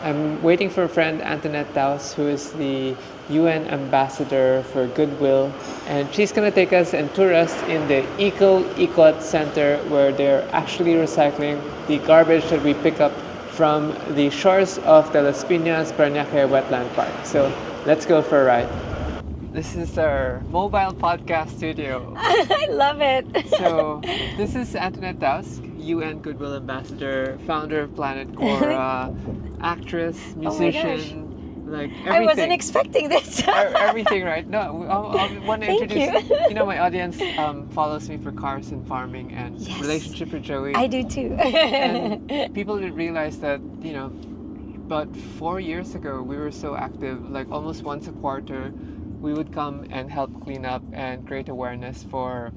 I'm waiting for a friend, Antoinette Taus, who is the UN ambassador for Goodwill, and she's going to take us and tour us in the Eco Ikot Center, where they're actually recycling the garbage that we pick up from the shores of the Las Piñas Parañaque Wetland Park. So let's go for a ride. This is our mobile podcast studio. I love it. So this is Antoinette Taus, UN Goodwill Ambassador, founder of Planet Cora, actress, musician, like everything. I wasn't expecting this. Everything, right? No, I want to Thank introduce. you. My audience follows me for cars and farming and Yes. relationship with Joey. I do too. And people didn't realize that, about 4 years ago we were so active, like almost once a quarter. We would come and help clean up and create awareness for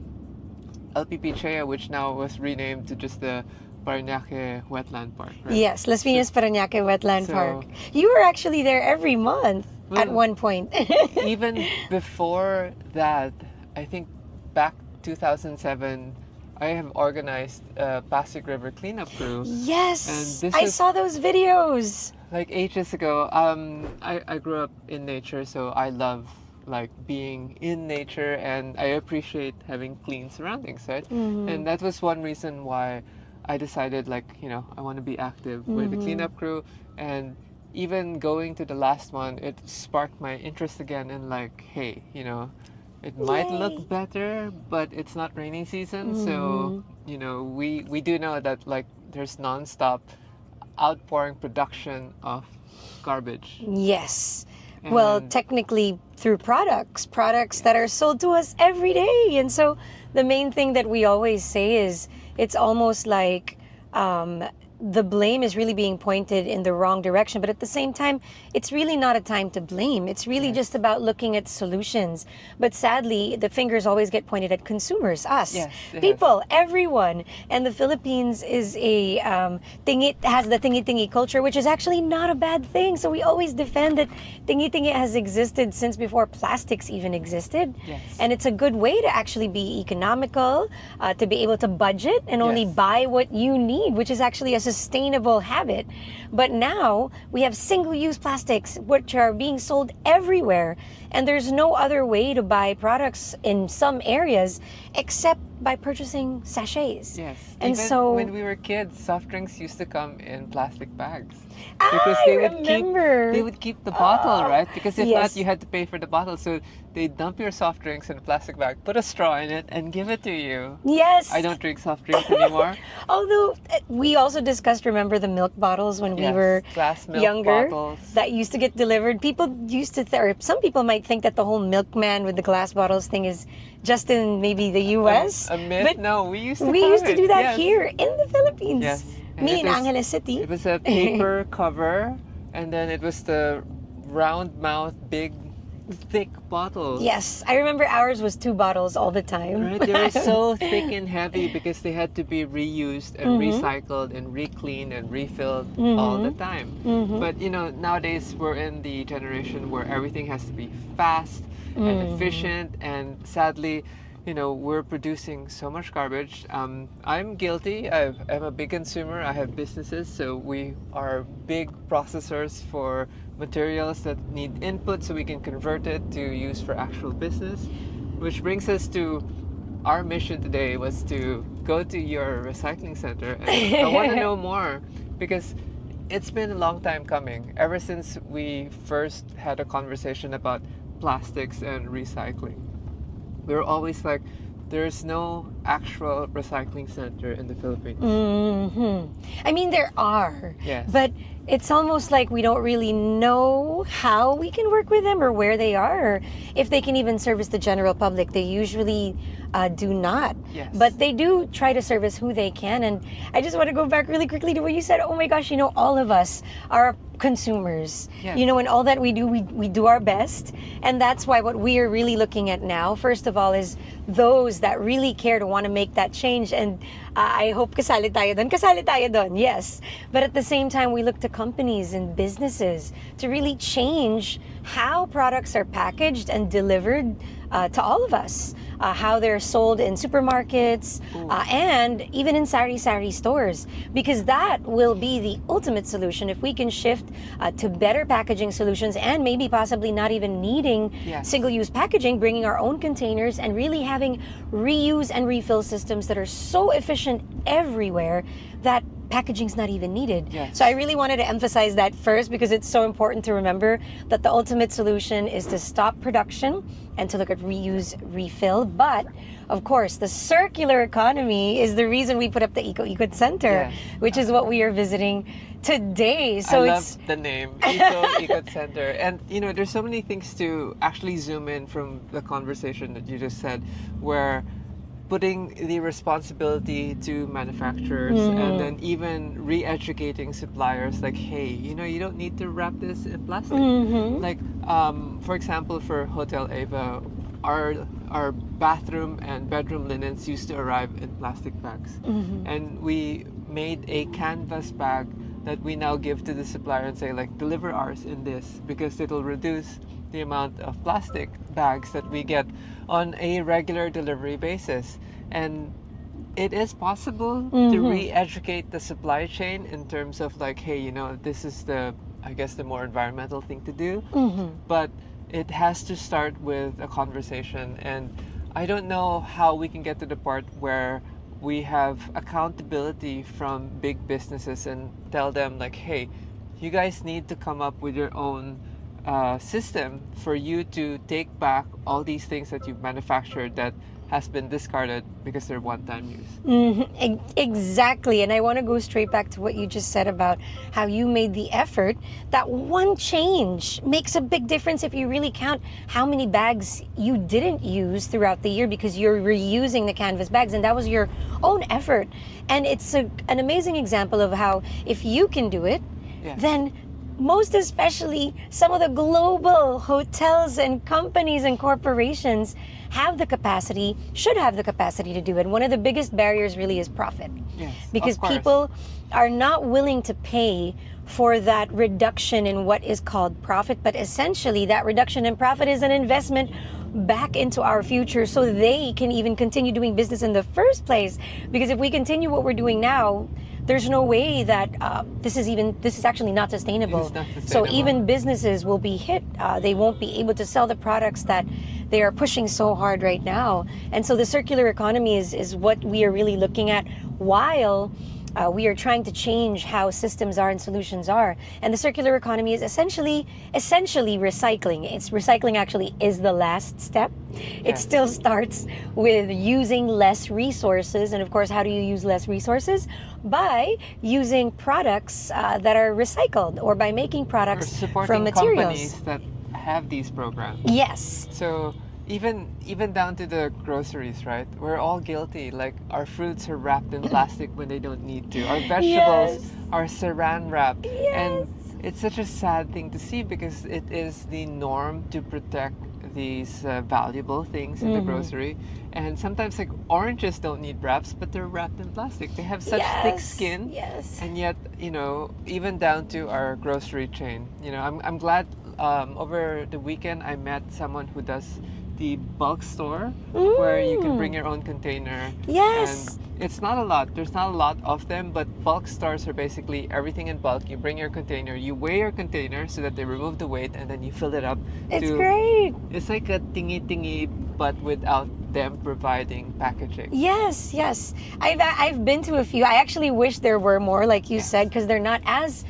LPP Chea, which now was renamed to just the Parañaque Wetland Park. Right? Yes, Las Piñas Parañaque Wetland So- Park. You were actually there every month at Well, one point. Even before that, I think back 2007, I have organized a Pasig River cleanup crew. Yes, And this I is- saw those videos. Like ages ago, I grew up in nature, so I love like being in nature, and I appreciate having clean surroundings, right? Mm-hmm. And that was one reason why I decided, I want to be active with the cleanup crew. And even going to the last one, it sparked my interest again in hey, it might Yay. look better, but it's not rainy season, so we do know that there's nonstop outpouring production of garbage. Yes. Well, And- technically through products that are sold to us every day. And so the main thing that we always say is it's almost like the blame is really being pointed in the wrong direction. But at the same time, it's really not a time to blame. It's really just about looking at solutions. But sadly, the fingers always get pointed at consumers, us, Yes, yes. people, everyone. And the Philippines is has the tingi-tingi culture, which is actually not a bad thing. So we always defend that tingi-tingi has existed since before plastics even existed. Yes. And it's a good way to actually be economical, to be able to budget and only Yes. buy what you need, which is actually a sustainable habit. But now we have single-use plastics, which are being sold everywhere. And there's no other way to buy products in some areas except by purchasing sachets. Yes. And Even so when we were kids, soft drinks used to come in plastic bags. I remember. They would keep the bottle, right? Because if Yes. not, you had to pay for the bottle. So they dump your soft drinks in a plastic bag, put a straw in it, and give it to you. Yes. I don't drink soft drinks anymore. Although we also discussed, remember the milk bottles when we Yes, were glass milk younger bottles. that used to get delivered. People used to, or some people might think that the whole milkman with the glass bottles thing is just in maybe the U.S. A myth? But No, we used to we have used to it, do that yes. here in the Philippines. Yes. And Me it in was- Angeles City. It was a paper cover, and then it was the round mouth, big, thick bottle. Yes, I remember ours was 2 bottles all the time. Right, they were so thick and heavy because they had to be reused and Mm-hmm. recycled and re-cleaned and refilled all the time. Mm-hmm. But nowadays we're in the generation where everything has to be fast Mm-hmm. and efficient, and sadly, we're producing so much garbage. I'm guilty. I'm a big consumer. I have businesses, so we are big processors for materials that need input so we can convert it to use for actual business. Which brings us to our mission today was to go to your recycling center, and I want to know more because it's been a long time coming. Ever since we first had a conversation about plastics and recycling, we were always like, there's no actual recycling center in the Philippines. I mean, there are. Yes. But it's almost like we don't really know how we can work with them or where they are, or if they can even service the general public. They usually do not. Yes. But they do try to service who they can. And I just want to go back really quickly to what you said. Oh my gosh, all of us are consumers. Yes. And all that we do, we do our best. And that's why what we are really looking at now, first of all, is those that really care to want to make that change. And I hope kasali tayo doon. Kasali tayo doon, yes. But at the same time, we look to companies and businesses to really change how products are packaged and delivered to all of us. How they're sold in supermarkets and even in sari-sari stores. Because that will be the ultimate solution if we can shift to better packaging solutions and maybe possibly not even needing single-use packaging, bringing our own containers and really having reuse and refill systems that are so efficient everywhere that packaging's not even needed. Yes. So I really wanted to emphasize that first because it's so important to remember that the ultimate solution is to stop production and to look at reuse, refill. But of course, the circular economy is the reason we put up the Ikot Center, which is what we are visiting today. So I love the name, Ikot Center. And you know, there's so many things to actually zoom in from the conversation that you just said, where putting the responsibility to manufacturers and then even re-educating suppliers like, hey, you know, you don't need to wrap this in plastic. Like, for example, for Hotel Ava, our bathroom and bedroom linens used to arrive in plastic bags. And we made a canvas bag that we now give to the supplier and say, like, deliver ours in this because it'll reduce the amount of plastic bags that we get on a regular delivery basis. And it is possible to re-educate the supply chain in terms of like, hey, you know, this is the, I guess, the more environmental thing to do. But it has to start with a conversation. And I don't know how we can get to the part where we have accountability from big businesses and tell them like, hey, you guys need to come up with your own system for you to take back all these things that you've manufactured that has been discarded because they're one-time use. Exactly. And I want to go straight back to what you just said about how you made the effort. That one change makes a big difference if you really count how many bags you didn't use throughout the year because you're reusing the canvas bags and that was your own effort. And it's an amazing example of how if you can do it, then most especially some of the global hotels and companies and corporations have the capacity, should have the capacity to do it. One of the biggest barriers really is profit. Because people are not willing to pay for that reduction in what is called profit, but essentially that reduction in profit is an investment back into our future so they can even continue doing business in the first place. Because if we continue what we're doing now, there's no way that this is actually not sustainable. So even businesses will be hit. They won't be able to sell the products that they are pushing so hard right now. And so the circular economy is what we are really looking at while we are trying to change how systems are and solutions are. And the circular economy is essentially recycling. Recycling actually is the last step. It still starts with using less resources. And of course, how do you use less resources? By using products that are recycled or by making products from materials. Companies that have these programs. Yes. So even down to the groceries, right? We're all guilty. Like our fruits are wrapped in plastic when they don't need to. Our vegetables are saran wrapped. And it's such a sad thing to see because it is the norm to protect these valuable things in the grocery. And sometimes like oranges don't need wraps, but they're wrapped in plastic. They have such thick skin. And yet, you know, even down to our grocery chain, you know, I'm glad over the weekend I met someone who does the bulk store where you can bring your own container. And it's not a lot. There's not a lot of them, but bulk stores are basically everything in bulk. You bring your container, you weigh your container so that they remove the weight, and then you fill it up. It's great. It's like a tingy, but without them providing packaging. Yes. I've been to a few. I actually wish there were more, like you said, because they're not as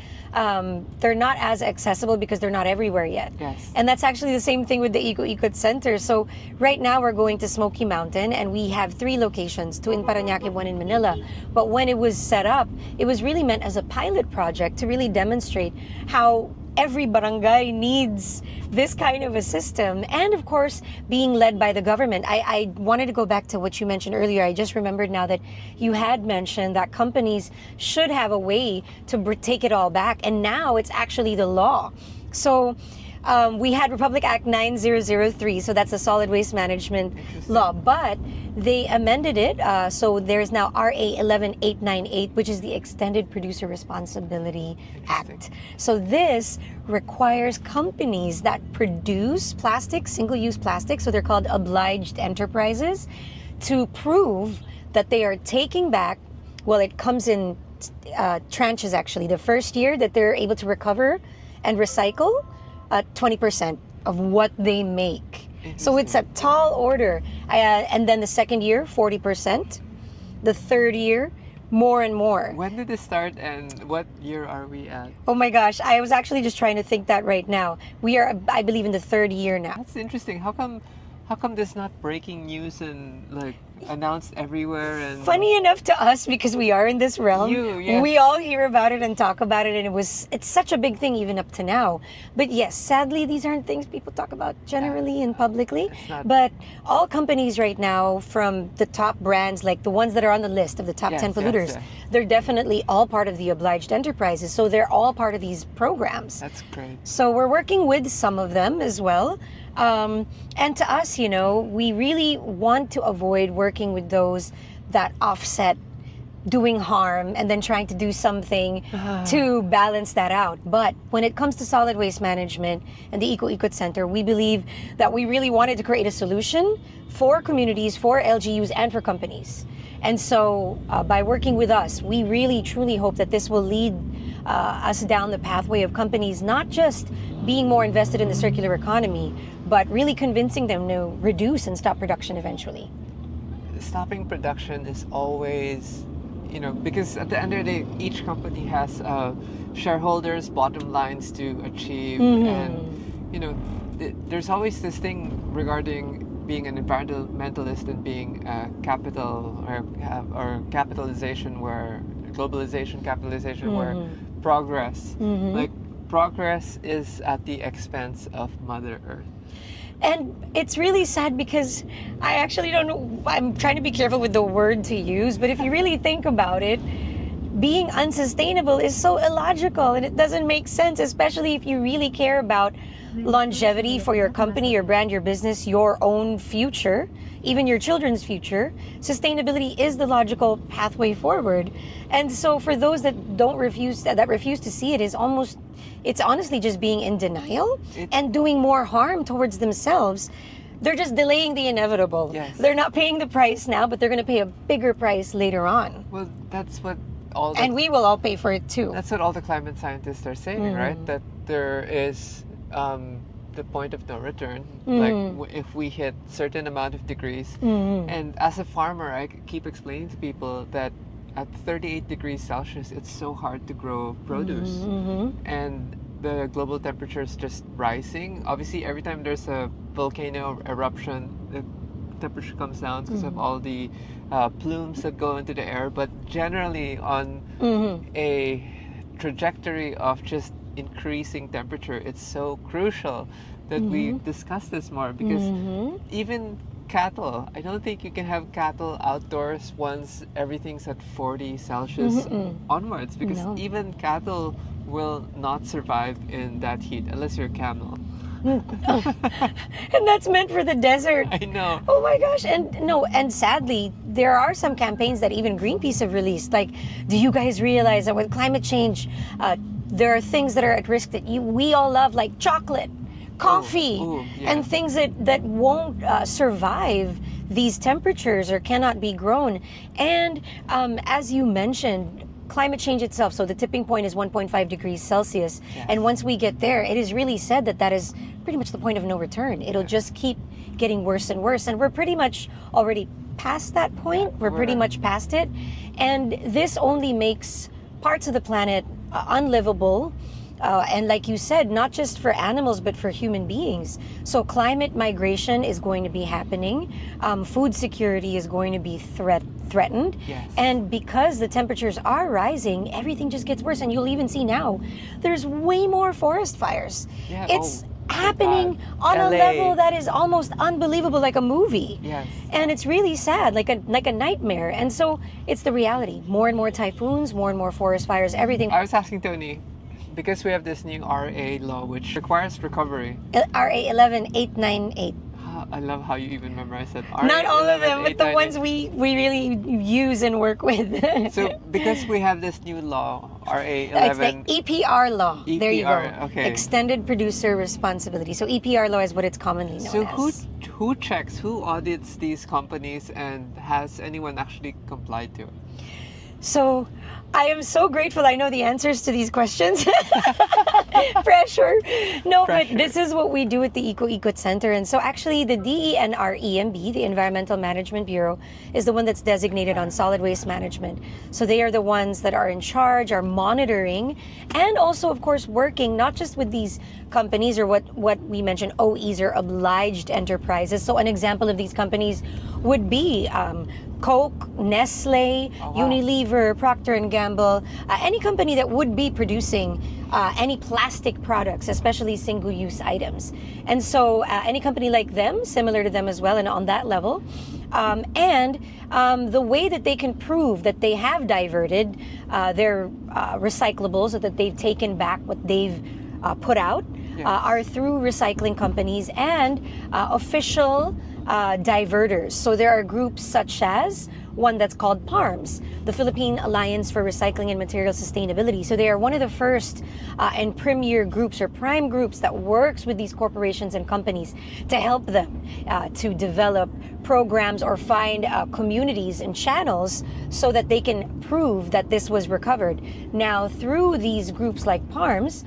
accessible because they're not everywhere yet. And that's actually the same thing with the Eco Ikot Center. So right now we're going to Smoky Mountain and we have 3 locations, 2 in Parañaque, 1 in Manila. But when it was set up, it was really meant as a pilot project to really demonstrate how every barangay needs this kind of a system, and of course being led by the government. I wanted to go back to what you mentioned earlier. I just remembered now that you had mentioned that companies should have a way to take it all back, and now it's actually the law. So We had Republic Act 9003, so that's the solid waste management Interesting. law, but they amended it. So there's now RA 11898, which is the Extended Producer Responsibility Act. Interesting. So this requires companies that produce plastic, single-use plastic, so they're called obliged enterprises, to prove that they are taking back, well, it comes in tranches actually. The first year that they're able to recover and recycle 20% of what they make. So it's a tall order. And then the second year, 40%. The third year, more and more. When did this start and what year are we at? Oh my gosh, I was actually just trying to think that right now. We are, I believe, in the third year now. That's interesting. How come this not breaking news and like announced everywhere? And Funny enough to us, because we are in this realm, yes. we all hear about it and talk about it, and it's such a big thing even up to now. But yes, sadly, these aren't things people talk about generally and publicly. But all companies right now, from the top brands, like the ones that are on the list of the top 10 polluters, they're definitely all part of the obliged enterprises. So they're all part of these programs. That's great. So we're working with some of them as well. And to us, you know, we really want to avoid working with those that offset doing harm and then trying to do something to balance that out. But when it comes to solid waste management and the Ikot Center, we believe that we really wanted to create a solution for communities, for LGUs, and for companies. And so by working with us, we really truly hope that this will lead us down the pathway of companies not just being more invested in the circular economy, but really convincing them to reduce and stop production eventually. Stopping production is always, you know, because at the end of the day, each company has shareholders' bottom lines to achieve. And, you know, there's always this thing regarding being an environmentalist and being capital or capitalization, where globalization, capitalization, where progress, like progress is at the expense of Mother Earth. And it's really sad because I actually don't know, I'm trying to be careful with the word to use, but if you really think about it, being unsustainable is so illogical and it doesn't make sense, especially if you really care about longevity for your company, your brand, your business, your own future, even your children's future. Sustainability is the logical pathway forward. And so for those that refuse to see it, it's honestly just being in denial and doing more harm towards themselves. They're just delaying the inevitable. Yes. They're not paying the price now, but they're going to pay a bigger price later on. Well, that's what and we will all pay for it too. That's what all the climate scientists are saying, right? That there is the point of no return. Like if we hit certain amount of degrees, and as a farmer, I keep explaining to people that at 38 degrees Celsius, it's so hard to grow produce, and the global temperature is just rising. Obviously, every time there's a volcano eruption, the temperature comes down because of all the plumes that go into the air. But generally, on a trajectory of just increasing temperature, it's so crucial that we discuss this more, because even cattle, I don't think you can have cattle outdoors once everything's at 40 Celsius onwards, because even cattle will not survive in that heat unless you're a camel. And that's meant for the desert. I know. Oh my gosh. And sadly, there are some campaigns that even Greenpeace have released. Like, do you guys realize that with climate change, there are things that are at risk that we all love, like chocolate, coffee, and things that won't survive these temperatures or cannot be grown. And as you mentioned, climate change itself, so the tipping point is 1.5 degrees Celsius. And once we get there, it is really said that is pretty much the point of no return. It'll just keep getting worse and worse. And we're pretty much already past that point. We're pretty much past it. And this only makes parts of the planet unlivable. And like you said, not just for animals, but for human beings. So climate migration is going to be happening. Food security is going to be threatened. And because the temperatures are rising, everything just gets worse. And you'll even see now, there's way more forest fires. It's happening on a level that is almost unbelievable, like a movie. And it's really sad, like a nightmare. And so it's the reality. More and more typhoons, more and more forest fires, everything. I was asking Tony, because we have this new RA law which requires recovery. RA 11898. I love how you even memorize that. Not RA all of them, but the 11898. ones we really use and work with. So because we have this new law, RA It's 11. the EPR law. There you go. EPR, okay. Extended Producer Responsibility. So EPR law is what it's commonly known So as. who checks, who audits these companies, and has anyone actually complied to it? So I am so grateful I know the answers to these questions. Pressure. No, Pressure. but this is what we do at the Eco Ikot Center. And so actually the DENR-EMB, the Environmental Management Bureau, is the one that's designated on solid waste management. So they are the ones that are in charge, are monitoring, and also, of course, working not just with these companies or what we mentioned, OEs or obliged enterprises. So an example of these companies would be Coke, Nestle, Oh, wow. Unilever, Procter & Gamble, any company that would be producing any plastic products, especially single-use items. And so any company like them, similar to them as well, and on that level. The way that they can prove that they have diverted their recyclables, or that they've taken back what they've put out, Yes. are through recycling companies and official diverters. So there are groups such as one that's called PARMS, the Philippine Alliance for Recycling and Material Sustainability. So they are one of the first and premier groups or prime groups that works with these corporations and companies to help them to develop programs or find communities and channels so that they can prove that this was recovered. Now, through these groups like PARMS,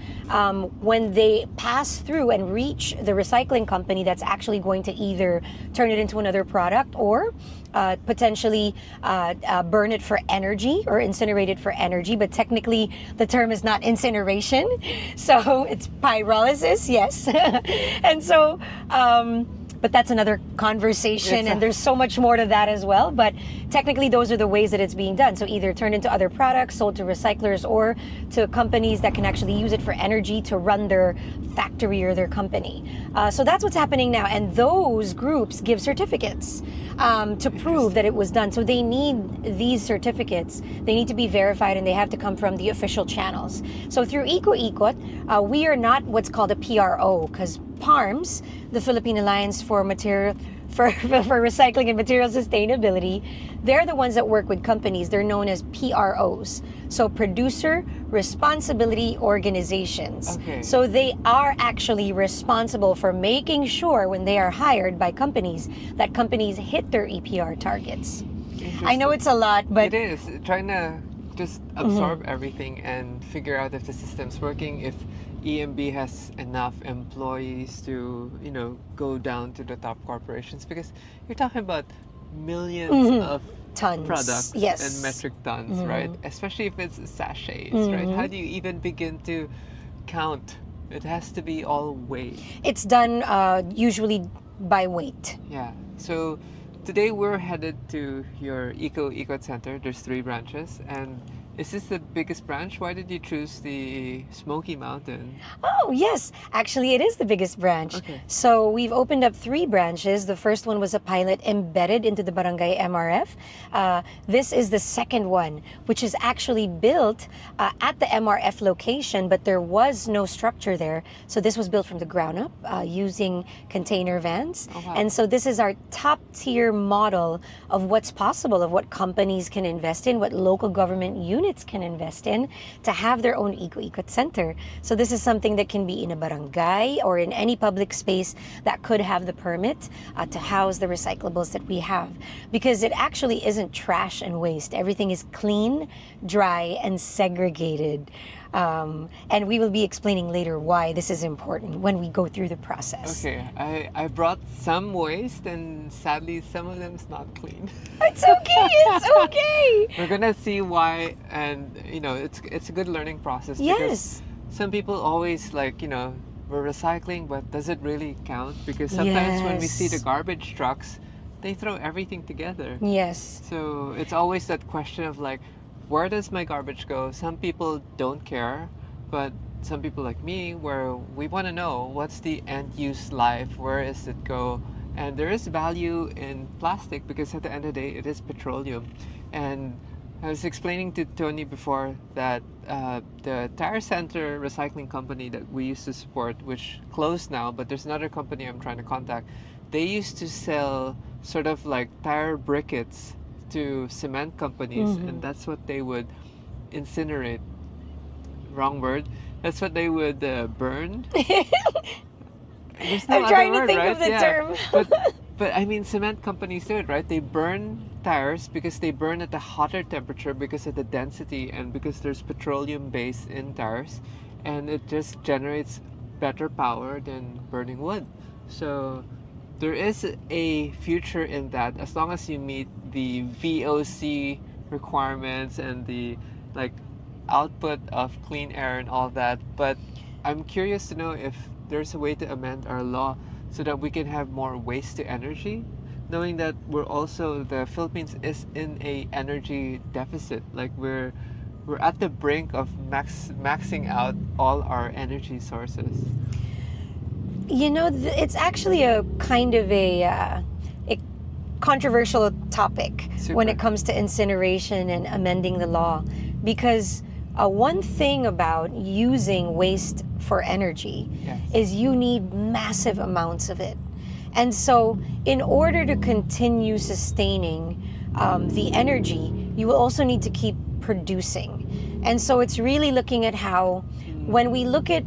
when they pass through and reach the recycling company that's actually going to either turn it into another product or potentially burn it for energy or incinerate it for energy, but technically the term is not incineration, so it's pyrolysis, yes. And so but that's another conversation, and there's so much more to that as well. But technically, those are the ways that it's being done. So either turned into other products, sold to recyclers, or to companies that can actually use it for energy to run their factory or their company. So that's what's happening now. And those groups give certificates to prove that it was done. So they need these certificates. They need to be verified, and they have to come from the official channels. So through Eco Ikot, we are not what's called a PRO, because PARMS, the Philippine Alliance for Recycling and Material Sustainability, they're the ones that work with companies. They're known as PROs, so Producer Responsibility Organizations. Okay. So they are actually responsible for making sure when they are hired by companies that companies hit their EPR targets. I know it's a lot, but it is trying to just absorb everything and figure out if the system's working, if EMB has enough employees to, go down to the top corporations, because you're talking about millions of tons, products yes, and metric tons, right? Especially if it's sachets, right? How do you even begin to count? It has to be all weight. It's done usually by weight. Yeah. So today we're headed to your Eco Ikot Center. There's 3 branches, and is this the biggest branch? Why did you choose the Smoky Mountain? Oh, yes. Actually, it is the biggest branch. Okay. So we've opened up 3 branches. The first one was a pilot embedded into the barangay MRF. This is the second one, which is actually built at the MRF location, but there was no structure there. So this was built from the ground up using container vans. Oh, wow. And so this is our top tier model of what's possible, of what companies can invest in, what local government units can invest in to have their own Eco Ikot Center. So this is something that can be in a barangay or in any public space that could have the permit to house the recyclables that we have, because it actually isn't trash and waste. Everything is clean, dry, and segregated. And we will be explaining later why this is important when we go through the process. Okay, I brought some waste, and sadly some of them is not clean. It's okay, it's okay. We're gonna see why, and it's a good learning process. Yes. Because some people always we're recycling, but does it really count? Because sometimes when we see the Yes. garbage trucks, they throw everything together. Yes. So it's always that question of where does my garbage go? Some people don't care, but some people like me, where we want to know what's the end use life, where does it go? And there is value in plastic, because at the end of the day, it is petroleum. And I was explaining to Tony before that the Tire Center recycling company that we used to support, which closed now, but there's another company I'm trying to contact. They used to sell sort of like tire briquettes to cement companies, and that's what they would incinerate. Wrong word. That's what they would burn. There's no I'm other trying to word, think right? of the Yeah. term. But I mean, cement companies do it, right? They burn tires because they burn at a hotter temperature because of the density and because there's petroleum base in tires, and it just generates better power than burning wood. So there is a future in that as long as you meet the VOC requirements and the like output of clean air and all that. But I'm curious to know if there's a way to amend our law so that we can have more waste to energy, knowing that the Philippines is in a energy deficit. Like we're at the brink of maxing out all our energy sources. You know, it's actually a kind of a controversial topic when Super. it comes to incineration and amending the law, because one thing about using waste for energy Yes. is you need massive amounts of it. And so, in order to continue sustaining the energy, you will also need to keep producing. And so, it's really looking at how, when we look at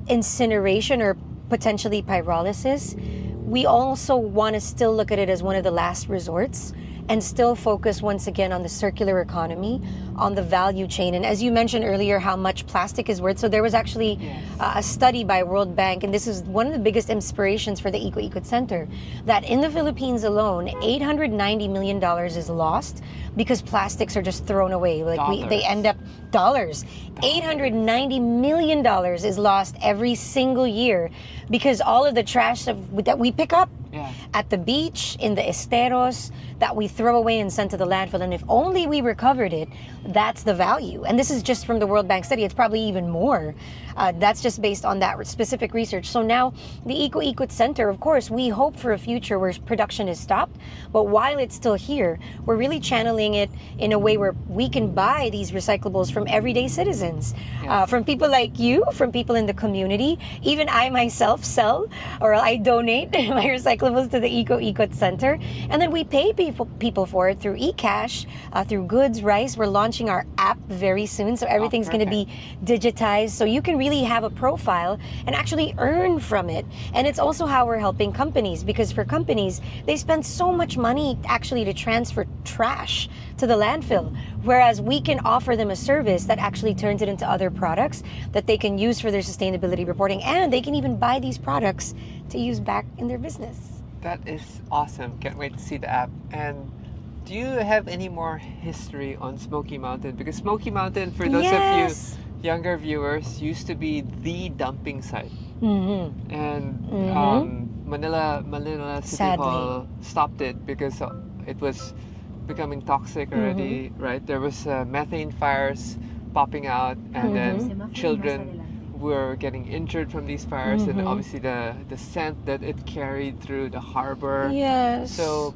incineration or potentially pyrolysis, we also want to still look at it as one of the last resorts and still focus once again on the circular economy, on the value chain. And as you mentioned earlier, how much plastic is worth. So there was actually a study by World Bank, and this is one of the biggest inspirations for the Eco Ikot Center, that in the Philippines alone, $890 million is lost because plastics are just thrown away. They end up dollars. $890 million is lost every single year because all of the trash that we pick up at the beach, in the esteros, that we throw away and send to the landfill. And if only we recovered it, that's the value. And this is just from the World Bank study. It's probably even more. That's just based on that specific research. So now the Eco Ikot Center, of course, we hope for a future where production is stopped. But while it's still here, we're really channeling it in a way where we can buy these recyclables from everyday citizens, from people like you, from people in the community. Even I myself sell, or I donate my recyclables to the Eco Ikot Center. And then we pay people for it through eCash, through goods, rice. We're launching our app very soon. So everything's going to be digitized. So you can really have a profile and actually earn from it. And it's also how we're helping companies, because for companies, they spend so much money actually to transfer trash to the landfill, whereas we can offer them a service that actually turns it into other products that they can use for their sustainability reporting, and they can even buy these products to use back in their business. That is awesome. Can't wait to see the app. And do you have any more history on Smoky Mountain? Because Smoky Mountain, for those of you younger viewers, used to be the dumping site. And Manila City Hall stopped it because it was becoming toxic already, right? There was methane fires popping out, and then children were getting injured from these fires, and obviously the scent that it carried through the harbor. Yes. So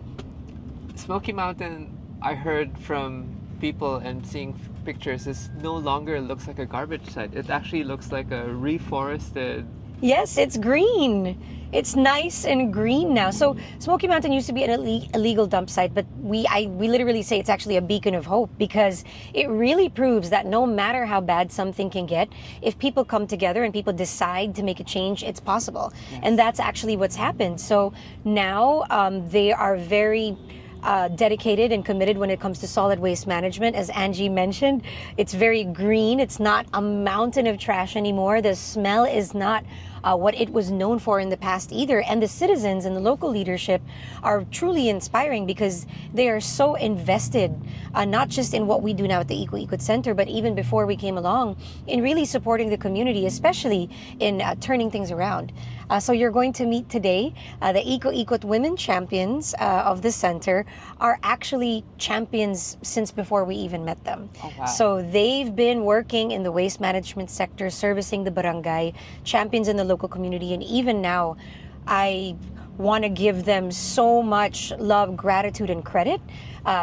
Smoky Mountain, I heard from people and seeing pictures, is no longer looks like a garbage site. It actually looks like a reforested. Yes, it's green. It's nice and green now. So Smoky Mountain used to be an illegal dump site, but we literally say it's actually a beacon of hope, because it really proves that no matter how bad something can get, if people come together and people decide to make a change, it's possible. And that's actually what's happened. So now they are very dedicated and committed when it comes to solid waste management. As Angie mentioned, it's very green. It's not a mountain of trash anymore. The smell is not what it was known for in the past either. And the citizens and the local leadership are truly inspiring, because they are so invested, not just in what we do now at the Eco Ikot Center, but even before we came along, in really supporting the community, especially in turning things around. So you're going to meet today the Eco Ikot women champions of the center are actually champions since before we even met them. Oh, wow. So they've been working in the waste management sector, servicing the barangay, champions in the local community, and even now I want to give them so much love, gratitude, and credit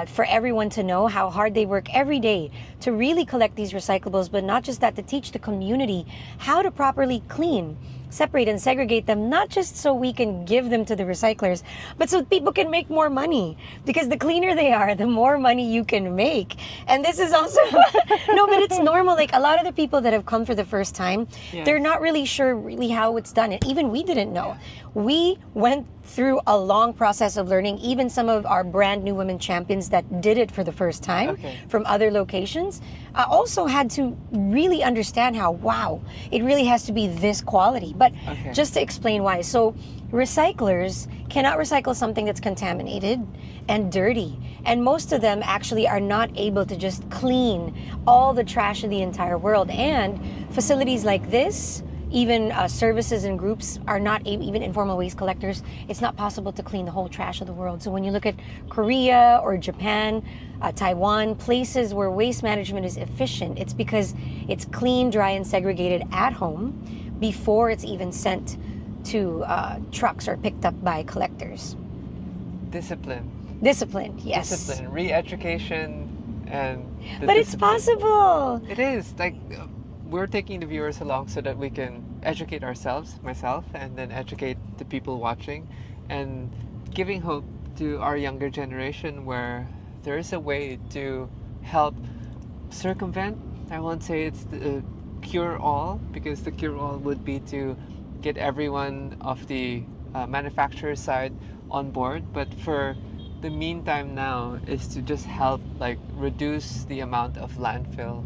for everyone to know how hard they work every day to really collect these recyclables, but not just that, to teach the community how to properly clean, separate, and segregate them, not just so we can give them to the recyclers, but so people can make more money. Because the cleaner they are, the more money you can make. And this is also, no, but it's normal. Like a lot of the people that have come for the first time, they're not really sure really how it's done. And even we didn't know. We went through a long process of learning. Even some of our brand new women champions that did it for the first time from other locations also had to really understand how, wow, it really has to be this quality. But just to explain why. So recyclers cannot recycle something that's contaminated and dirty. And most of them actually are not able to just clean all the trash in the entire world. And facilities like this, even services and groups are not even informal waste collectors. It's not possible to clean the whole trash of the world. So when you look at Korea or Japan, Taiwan, places where waste management is efficient, it's because it's clean, dry, and segregated at home before it's even sent to trucks or picked up by collectors. Discipline, yes. Discipline, re-education, and but it's possible. It is. Like, we're taking the viewers along so that we can educate ourselves, myself, and then educate the people watching, and giving hope to our younger generation where there is a way to help circumvent. I won't say it's the cure-all, because the cure-all would be to get everyone of the manufacturer side on board, but for the meantime now is to just help like reduce the amount of landfill.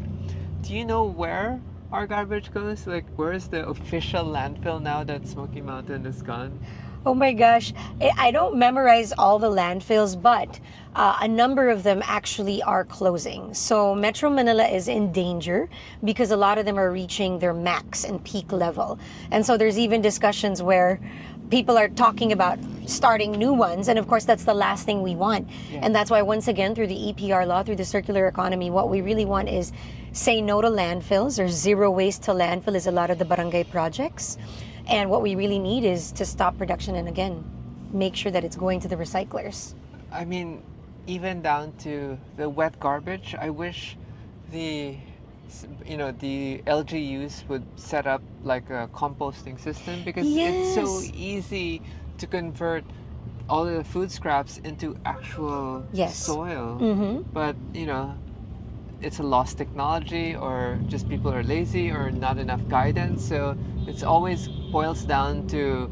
Do you know where our garbage goes? Like, where is the official landfill now that Smoky Mountain is gone? Oh my gosh, I don't memorize all the landfills, but a number of them actually are closing. So Metro Manila is in danger because a lot of them are reaching their max and peak level. And so there's even discussions where people are talking about starting new ones, and of course that's the last thing we want. And that's why, once again, through the EPR law, through the circular economy, what we really want is say no to landfills, or zero waste to landfill is a lot of the barangay projects. And what we really need is to stop production and, again, make sure that it's going to the recyclers. I mean, even down to the wet garbage, I wish the LGUs would set up like a composting system, because it's so easy to convert all the food scraps into actual soil. But, it's a lost technology, or just people are lazy, or not enough guidance. So it's always boils down to,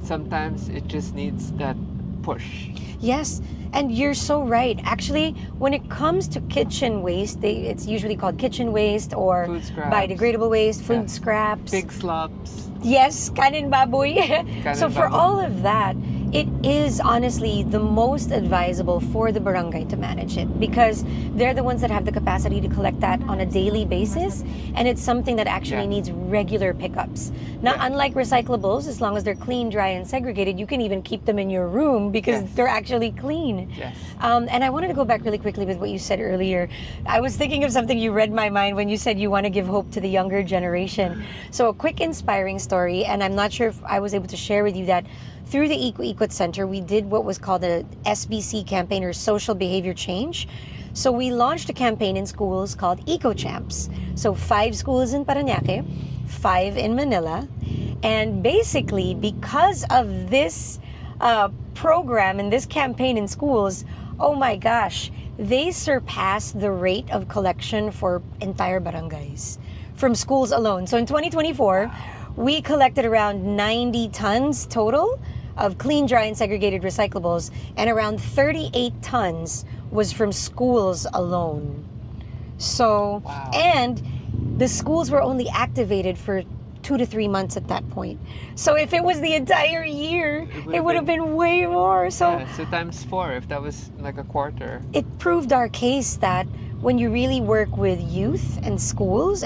sometimes it just needs that push. Yes, and you're so right. Actually, when it comes to kitchen waste, it's usually called kitchen waste or biodegradable waste, food scraps. Pig slops. Yes, kanin baboy. So for all of that, it is honestly the most advisable for the barangay to manage it, because they're the ones that have the capacity to collect that on a daily basis, and it's something that actually needs regular pickups. Now, unlike recyclables, as long as they're clean, dry, and segregated, you can even keep them in your room because they're actually clean. And I wanted to go back really quickly with what you said earlier. I was thinking of something, you read my mind when you said you want to give hope to the younger generation. So a quick inspiring story, and I'm not sure if I was able to share with you that through the Ikot Center, we did what was called a SBC campaign, or social behavior change. So we launched a campaign in schools called Eco Champs. So 5 schools in Parañaque, 5 in Manila. And basically, because of this program and this campaign in schools, oh my gosh, they surpassed the rate of collection for entire barangays from schools alone. So in 2024, we collected around 90 tons total of clean, dry, and segregated recyclables, and around 38 tons was from schools alone. So, and the schools were only activated for 2 to 3 months at that point. So if it was the entire year, it would have been way more. So, so times 4 if that was like a quarter. It proved our case that when you really work with youth and schools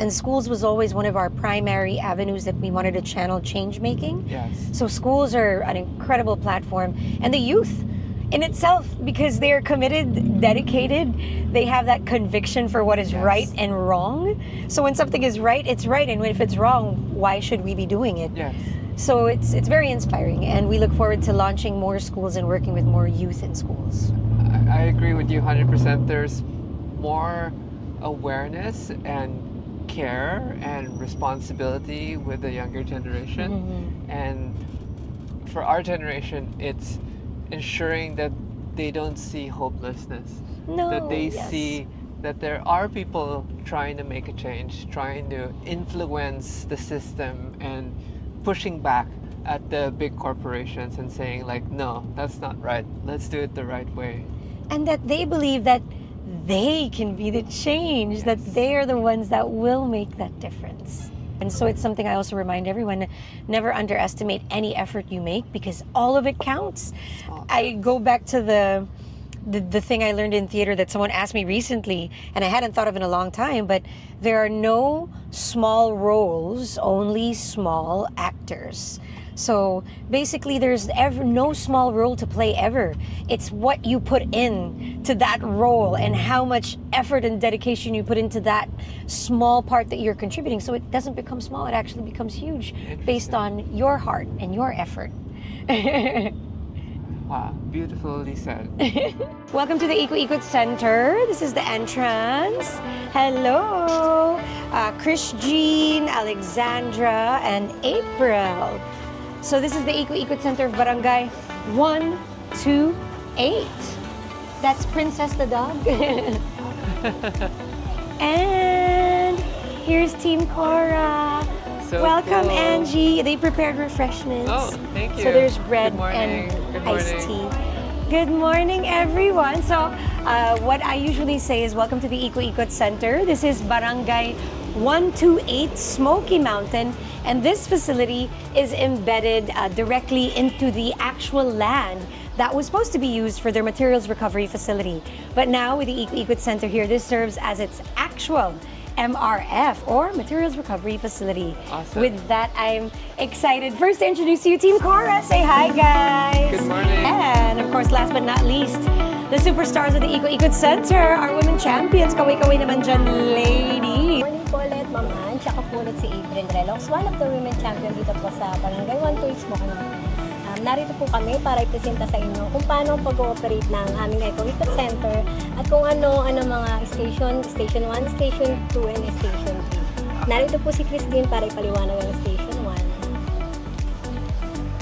was always one of our primary avenues that we wanted to channel change making. So schools are an incredible platform, and the youth in itself, because they're committed, dedicated, they have that conviction for what is right and wrong. So when something is right, it's right, and if it's wrong, why should we be doing it? So it's very inspiring, and we look forward to launching more schools and working with more youth in schools. I agree with you 100%. There's more awareness and care and responsibility with the younger generation. And for our generation, it's ensuring that they don't see hopelessness. No, That they yes. see that there are people trying to make a change, trying to influence the system and pushing back at the big corporations and saying like, no, that's not right. Let's do it the right way. And that they believe that they can be the change, that they are the ones that will make that difference. And so it's something I also remind everyone, never underestimate any effort you make, because all of it counts. I go back to the thing I learned in theater that someone asked me recently, and I hadn't thought of in a long time, but there are no small roles, only small actors. So basically there's no small role to play ever. It's what you put in to that role and how much effort and dedication you put into that small part that you're contributing. So it doesn't become small, it actually becomes huge based on your heart and your effort. Wow, beautifully said. Welcome to the Eco Ikot Center. This is the entrance. Hello, Chris Jean, Alexandra, and April. So this is the Eco Ikot Center of Barangay 128. That's Princess the dog. And here's Team Cora. So welcome, cool. Angie. They prepared refreshments. Oh, thank you. So there's bread Good morning. and Good iced morning. tea. Good morning, everyone. So what I usually say is welcome to the Eco Ikot Center. This is Barangay 128 Smoky Mountain, and this facility is embedded directly into the actual land that was supposed to be used for their materials recovery facility. But now with the Eco Ikot Center here, this serves as its actual MRF, or Materials Recovery Facility. Awesome. With that, I'm excited first to introduce you, Team Cora. Say hi, guys. Good morning. And of course, last but not least, the superstars of the Eco Ikot Center, our women champions. Kaway-kaway naman dyan, lady. Morning po ulit, Ma'am Angie. Ako po ulit si April Relox, one of the women champion dito po sa Barangay 128 Smoky Mountain. Narito po kami para ipresenta sa inyo kung paano pag-ooperate ng aming Eco Ikot Center at kung ano mga station 1, station 2, and station 3. Narito po si Christine para ipaliwanag ang station 1.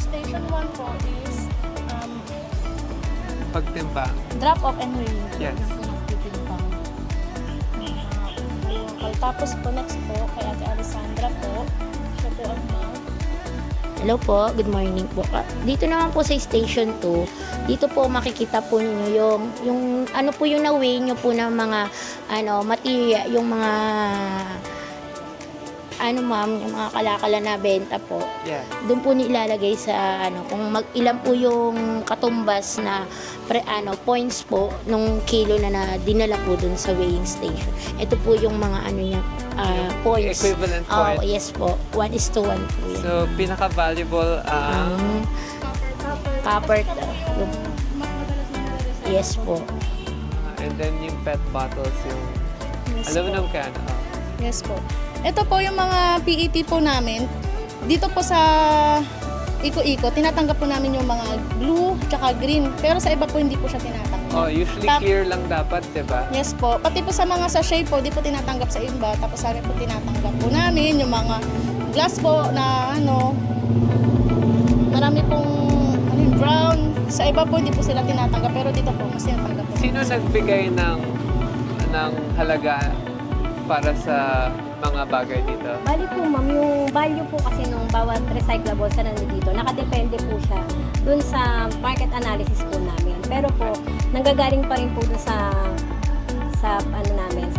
Station 1 po is Pagtimbang. drop off and weigh. Yes. Tapos po next po kay Ate Alessandra po. Siya po ang Hello po, good morning po. Dito naman po sa Station 2, dito po makikita po niyo yung ano po yung na-weigh nyo po ng mga material, yung mga ma'am, yung mga kalakala na benta po. Yes. Doon po nilalagay sa kung ilan po yung katumbas na points po nung kilo na dinala po doon sa weighing station. Ito po yung mga niya points. Equivalent Oh, points. yes po. 1:1 po yan. So, pinaka-valuable Copper. Yes po. and then yung pet bottles, yung Yes aluminum can. Yes po. Ito po yung mga PET po namin. Dito po sa Eco Ikot, tinatanggap po namin yung mga blue tsaka green. Pero sa iba po hindi po siya tinatanggap. Oh, usually clear lang dapat, di ba? Yes po. Pati po sa mga sachet po, di po tinatanggap sa iba. Tapos sa akin po tinatanggap po namin yung mga glass po na marami pong brown. Sa iba po hindi po sila tinatanggap. Pero dito po, mas tinatanggap po. Sino nagbigay ng halaga para sa mga bagay dito? Bali po ma'am, yung value po kasi nung bawat recyclables na nandito, nakadepende po siya dun sa market analysis po namin. Pero po, nanggagaling pa rin po dun sa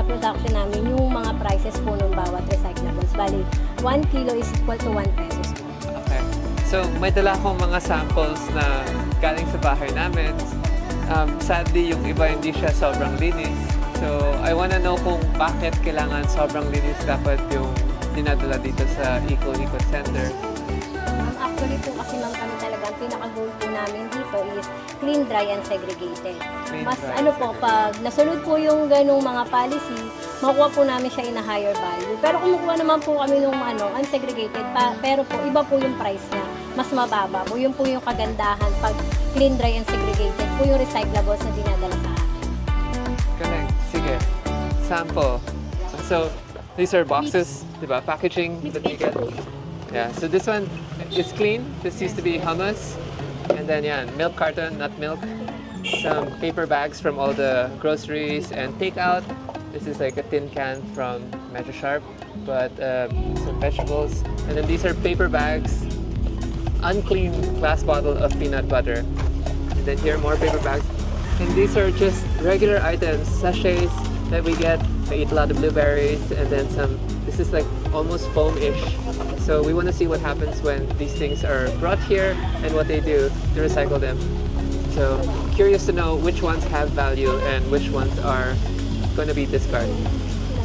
production namin yung mga prices po nung bawat recyclables. Bali, 1 kilo is equal to 1 pesos po. Okay. So, may dala akong mga samples na galing sa bahay namin. Sadly, yung iba hindi siya sobrang linis. So, I wanna know kung bakit kailangan sobrang linis dapat yung dinadala dito sa Eco Ikot Center. Actually po kasi ma'am kami talaga, ang pinaka-goal po namin dito is clean, dry, and segregated. Clean, Mas dry, pag nasunod po yung ganung mga policy, makukuha po namin siya in a higher value. Pero kumukuha naman po kami ng unsegregated, pero po iba po yung price niya. Mas mababa po. Yun po yung kagandahan pag clean, dry, and segregated po yung recyclables na dinadala sa akin. Correct. Sige. Sample. So, these are boxes, diba? Packaging that you get. Yeah, so this one is clean. This used to be hummus. And then, yeah, milk carton, nut milk. Some paper bags from all the groceries and takeout. This is like a tin can from Metro Sharp, but some vegetables. And then these are paper bags, unclean glass bottle of peanut butter. And then here more paper bags. And these are just regular items, sachets that we get. I eat a lot of blueberries and then some, this is like almost foam-ish. So we want to see what happens when these things are brought here and what they do to recycle them. So curious to know which ones have value and which ones are going to be discarded.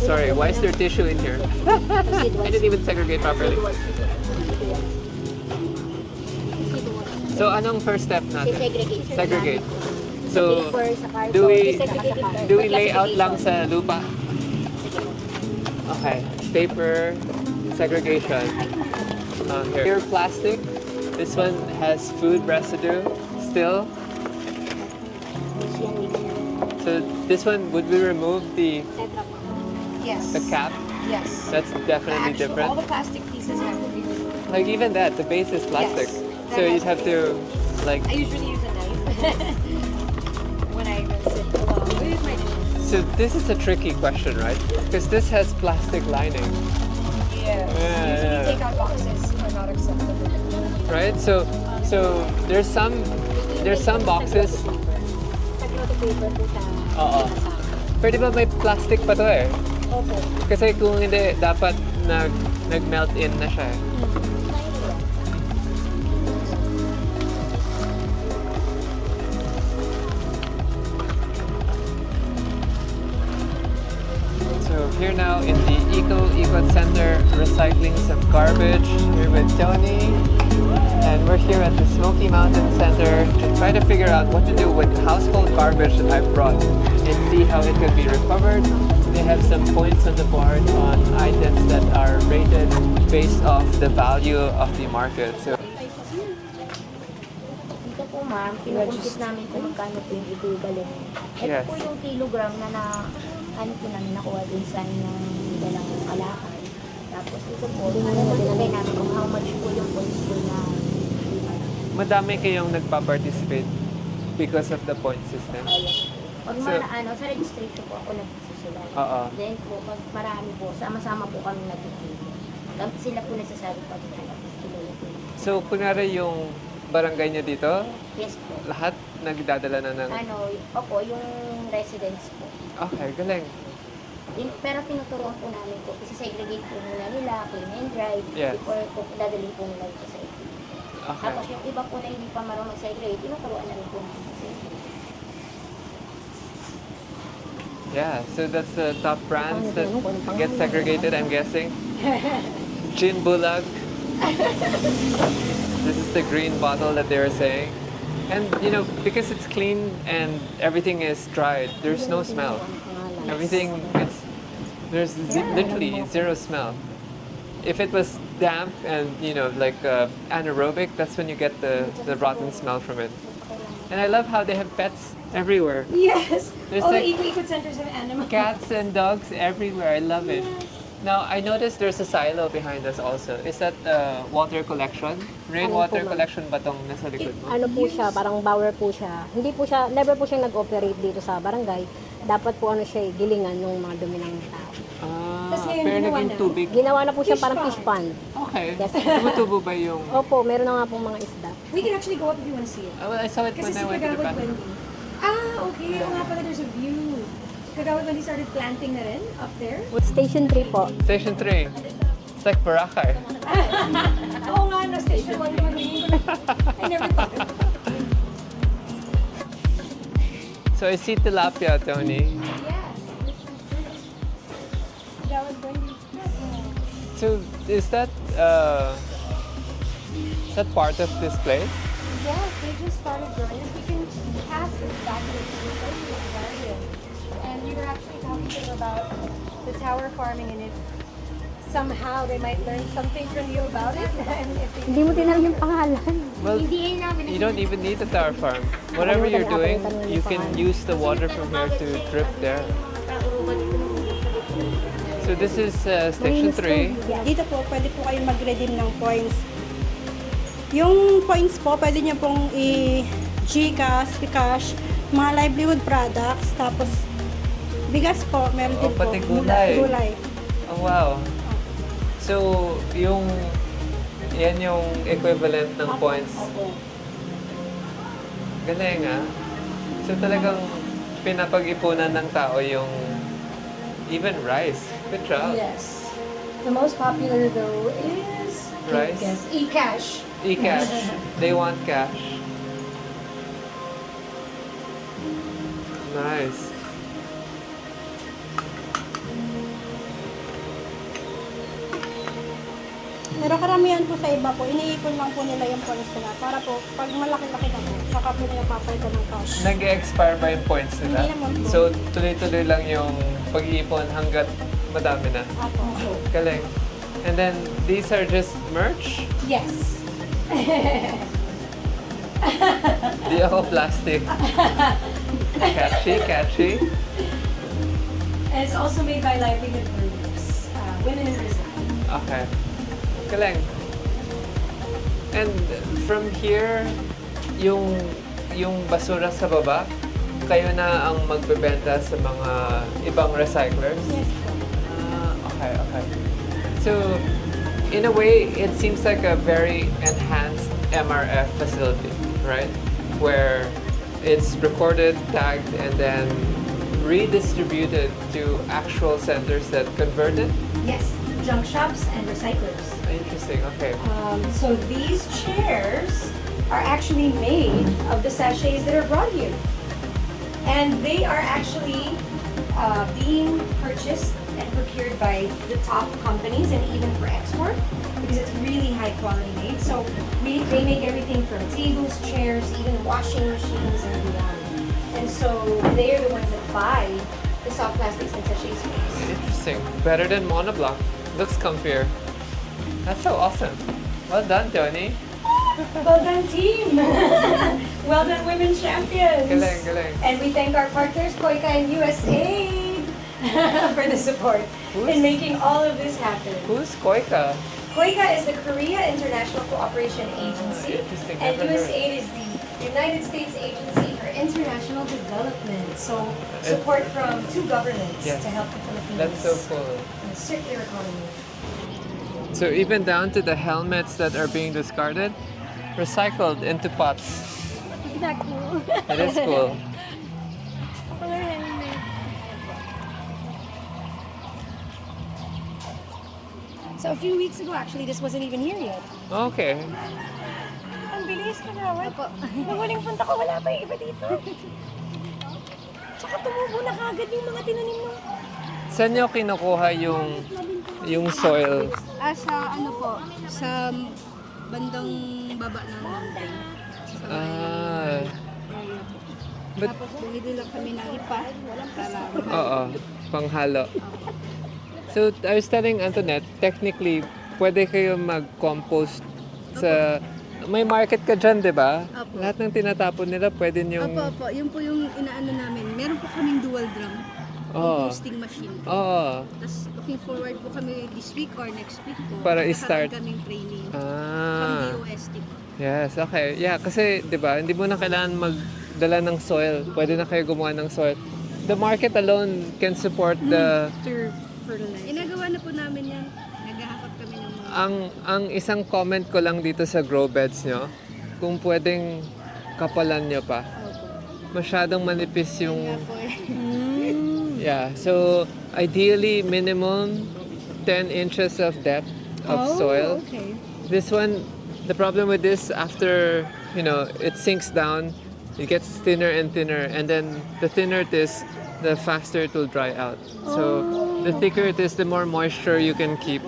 Sorry, why is there tissue in here? I didn't even segregate properly. So anong first step natin? Segregate. So do we lay out lang sa lupa? Okay, paper segregation. Here plastic. This one has food residue still. So this one, would we remove the Yes. cap? Yes. That's definitely different. All the plastic pieces have to be removed. Like even that, the base is plastic. Yes, So that you'd has have to to like. I usually use a knife when I rinse it along with my dishes. So this is a tricky question, right? Because this has plastic lining, Yeah. Yeah, Usually yeah. takeout boxes are not acceptable. right? So there's some boxes. Pag-note paper po siya. Oo. Pwede ba may plastic pa to eh? Opo. Kasi kung hindi, dapat nag-melt in na siya eh. So here now in the Ikot Center, recycling some garbage here with Tony. And we're here at the Smoky Mountain Center to try to figure out what to do with household garbage that I've brought and see how it could be recovered. They have some points on the board on items that are rated based off the value of the market. So Dito po ma'am, pinukumpit namin kung magkano po yung equivalent. Ito Yes. po yung kilogram na ano po namin nakuha dun sa inyong dalang kalakal. Tapos ito po, nilagay namin kung how much po yung points po na madami kayong nagpa-participate because of the point system. pag So- sa registration po ako nagsusulat. Oo. Then po, pag marami po, sama-sama po kami nagtitilo. Sila po nagsasabi pag kilo na po. So kunwari yung barangay niyo dito, Yes po. lahat nagdadala na ng... Opo, yung residents po. Okay, galing. Pero tinuturuan po namin po, kasi segregate po muna nila, clean and dry, Yes. before po dadalhin po nila ito sa ito. Okay. Tapos yung iba po na hindi pa marunong mag-segregate, tinuturuan na rin po namin kasi. Yeah, so that's the top brands that get segregated, I'm guessing. Gin Bulag. This is the green bottle that they were saying. And you know, because it's clean and everything is dried, there's no smell. Everything, there's literally zero smell. If it was damp and you know, like anaerobic, that's when you get the rotten smell from it. And I love how they have pets everywhere. Yes. There's All like- the Ikot Centers have animals. Cats and dogs everywhere. I love it. Now, I noticed there's a silo behind us also. Is that water collection? Rainwater Ano po, ma'am? collection ba tong nasa likod mo? Ano po siya, parang bower po siya. Hindi po siya, never po siyang nag-operate dito sa barangay. Dapat po ano siya, gilingan ng mga dumi ng tao. Tas ngayon, Pero ginawa naging na. tubig. Ginawa na po siya Fish parang pond. fish pond. Okay. Yes. Tumutubo ba yung... Opo, meron na nga pong mga isda. We can actually go up if you want to see it. Oh, well, I saw it Kasi when I si went to the Kagawad bathroom. Wendy. Ah, okay. Oo nga pala, there's a view. Kagawad Wendy started planting na rin up there. Station 3 po. Station 3. It's like Boracay. Oo nga, na station 1 naman. I never thought of it. So I see tilapia, Tony. Yes. Kagawad Wendy. So is that part of this place? Yes, they just started growing it. We can pass it back to the garden. And we were actually talking to them about the tower farming, and if somehow they might learn something from you about it. And if they Hindi mo tinanong yung pangalan. Well, you don't even need the tower farm. Whatever you're doing, you can use the water from here to drip there. So this is station 3. Dito po, pwede po kayong mag-redeem ng points. Yung points po, pwede nyo pong i-Gcash, i-cash, mga livelihood products, tapos bigas po, meron din po. Pati gulay. Gulay. Oh, wow. So, yan yung equivalent ng points. Opo. Galing ah. So talagang pinapag-ipunan ng tao yung even rice. Good job. Yes. The most popular though is Rice? Yes, e-cash. E-cash. They want cash. Nice. Pero karamihan po sa iba po, iniipon lang po nila yung points nila para po, pag malaki-laki na po, saka po nila papalitan ng cash. Nag-expire ba yung points nila? Hindi naman po. So, tuloy-tuloy lang yung pag-iipon hanggat madami na. Apo. Galing. And then, these are just merch? Yes. Di ako plastic. Catchy, catchy. And it's also made by livelihood groups, women in Brazil. Okay. Galing. And from here, yung basura sa baba, kayo na ang magbebenta sa mga ibang recyclers? Yes po. Okay, okay. So, in a way, it seems like a very enhanced MRF facility, right? Where it's recorded, tagged, and then redistributed to actual centers that convert it? Yes, junk shops and recyclers. Interesting, okay. So these chairs are actually made of the sachets that are brought here. And they are actually being purchased and procured by the top companies and even for export because it's really high quality made. So they make everything from tables, chairs, even washing machines and beyond. And so they are the ones that buy the soft plastics and sachets for us. Interesting. Better than monoblock. Looks comfier. That's so awesome. Well done, Tony. Well done, team! Well done, women champions! Galing, galing. And we thank our partners, Koika and USAID, for the support in making all of this happen. Who's Koika? Koika is the Korea International Cooperation Agency, Interesting. and Never heard. USAID is the United States Agency for International Development. So support from two governments Yes. to help the Philippines That's so cool. in a circular economy. So even down to the helmets that are being discarded, recycled into pots. Isn't that cool? It is cool. So a few weeks ago, actually, this wasn't even here yet. Okay. Ang bilis ka naman. Nung huling punta ko, wala pa yung iba dito. Tsaka tumubo na kagad yung mga tinanim mo. Saan nyo kinukuha yung soil? Sa ano po, sa bandang baba ng mountain. Ah. But, Tapos bumili lang kami ng ipa para oo, panghalo. So, I was telling Antoinette, technically, pwede kayo mag-compost sa... May market ka dyan, di ba? Opo. Lahat ng tinatapon nila, pwede nyo... Opo, yun po yung inaano namin. Meron po kaming dual drum Oo. composting machine. Oo. Tapos looking forward po kami this week or next week po. Para Magkakaroon i-start. kaming training. Ah. From DOST po. Yes, okay. Yeah, kasi, di ba, hindi mo na kailangan magdala ng soil. Pwede na kayo gumawa ng soil. The market alone can support the... Fertilizer. Inagawa na po namin yan. Naghahakot kami ng mga... Ang isang comment ko lang dito sa grow beds nyo, kung pwedeng kapalan nyo pa. Masyadong manipis yung... Yeah, so ideally minimum 10 inches of depth of soil. Okay. This one, the problem with this, after, it sinks down, it gets thinner and thinner, and then the thinner it is, the faster it will dry out. So, the thicker it is, the more moisture you can keep.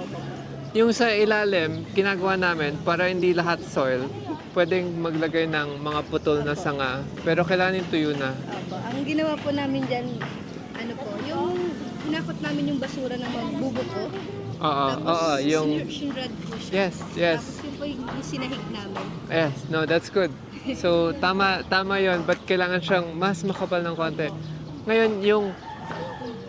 Yung sa ilalim, ginagawa namin para hindi lahat soil. Pwedeng maglagay ng mga putol na sanga, pero kailangan yung tuyo na. Opo. Ang ginawa po namin dyan, ano po, yung hinakot namin yung basura ng mga bubuko. Oo, yung... Sinrad po siya. Yes. Tapos yun po yung sinahig namin. Yes, no, that's good. So, tama yon, but kailangan siyang mas makapal ng konti. Ngayon, yung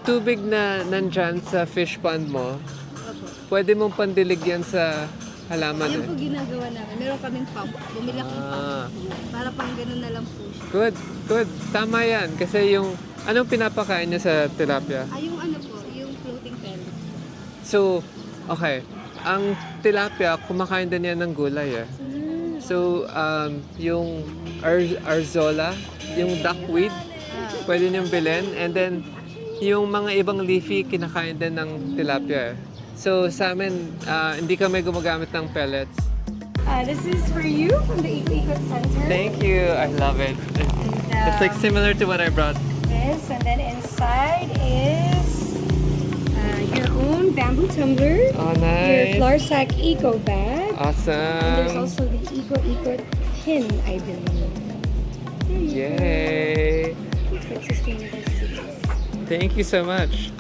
tubig na nandyan sa fish pond mo, Opo. pwede mong pandilig yan sa halaman Yan eh. po ginagawa namin. Meron kaming pump. Bumili akong Ah. pump. Para pang ganun na lang po siya. Good. Tama yan. Kasi yung, anong pinapakain niya sa tilapia? Yung ano po, yung floating pellet. So, okay. Ang tilapia, kumakain din yan ng gulay eh. So, yung arzola, yung duckweed, pwede niyong bilhin. And then, yung mga ibang leafy, kinakain din ng tilapia eh. So, sa amin, hindi kami gumagamit ng pellets. This is for you from the Eco Ikot Center. Thank you. I love it. It's like similar to what I brought. This, and then inside is your own bamboo tumbler, Oh, your nice. flour sack eco bag, and there's Awesome. also the Eco Ikot pin, I believe. There you Yay. go. Ikot Sustainable Seeds. Thank you so much.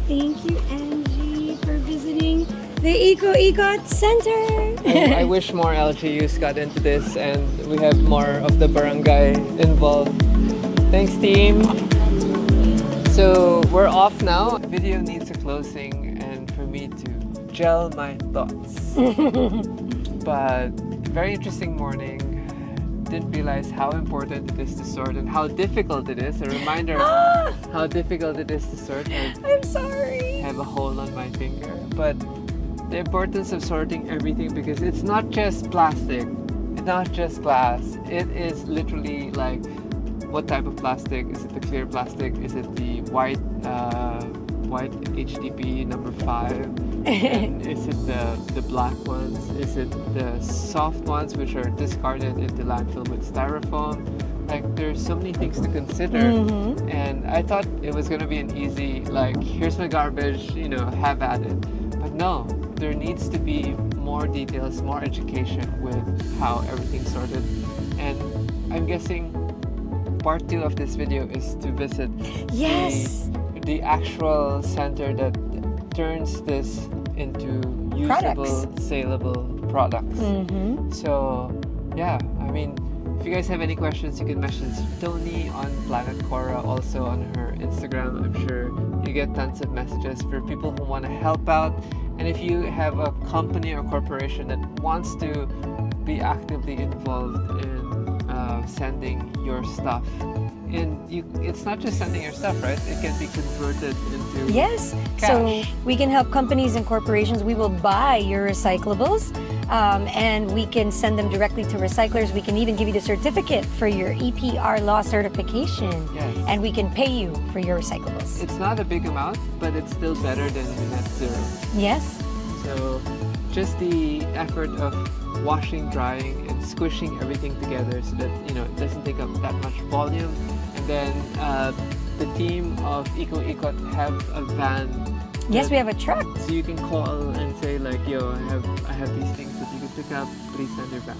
Thank you, Angie, for visiting the Eco Ikot Center. I wish more LGUs got into this and we have more of the barangay involved. Thanks, team. So we're off now. The video needs a closing and for me to gel my thoughts. But very interesting morning. Didn't realize how important it is to sort and how difficult it is. A reminder how difficult it is to sort. I'm sorry. Have a hole on my finger. But the importance of sorting everything, because it's not just plastic, it's not just glass. It is literally like, what type of plastic? Is it the clear plastic? Is it the white HDP number 5? And is it the black ones? Is it the soft ones which are discarded into landfill with styrofoam? Like, there's so many things to consider. And I thought it was gonna be an easy, like, here's my garbage, have at it. But no, there needs to be more details, more education with how everything's sorted. And I'm guessing part 2 of this video is to visit Yes. the actual center that turns this into usable, saleable products. So, yeah, I mean, if you guys have any questions, you can message Tony on Planet Cora, also on her Instagram. I'm sure you get tons of messages for people who want to help out. And if you have a company or corporation that wants to be actively involved in sending your stuff, it's not just sending your stuff, right? It can be converted into Yes. cash. So we can help companies and corporations. We will buy your recyclables and we can send them directly to recyclers. We can even give you the certificate for your EPR law certification. Yes. And we can pay you for your recyclables. It's not a big amount, but it's still better than net zero. Yes. So just the effort of washing, drying, and squishing everything together so that it doesn't take up that much volume. And then the team of Eco Ikot have a van. Yes, we have a truck. So you can call and say like, yo, I have these things that you can pick up. Please send your van.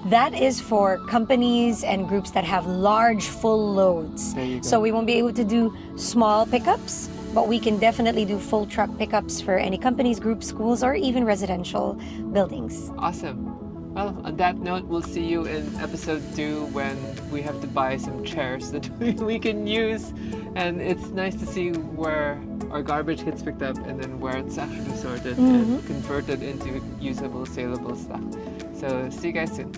That is for companies and groups that have large, full loads. There you go. So we won't be able to do small pickups, but we can definitely do full truck pickups for any companies, groups, schools, or even residential buildings. Awesome. Well, on that note, we'll see you in episode 2 when we have to buy some chairs that we can use. And it's nice to see where our garbage gets picked up and then where it's actually sorted and converted into usable, saleable stuff. So see you guys soon.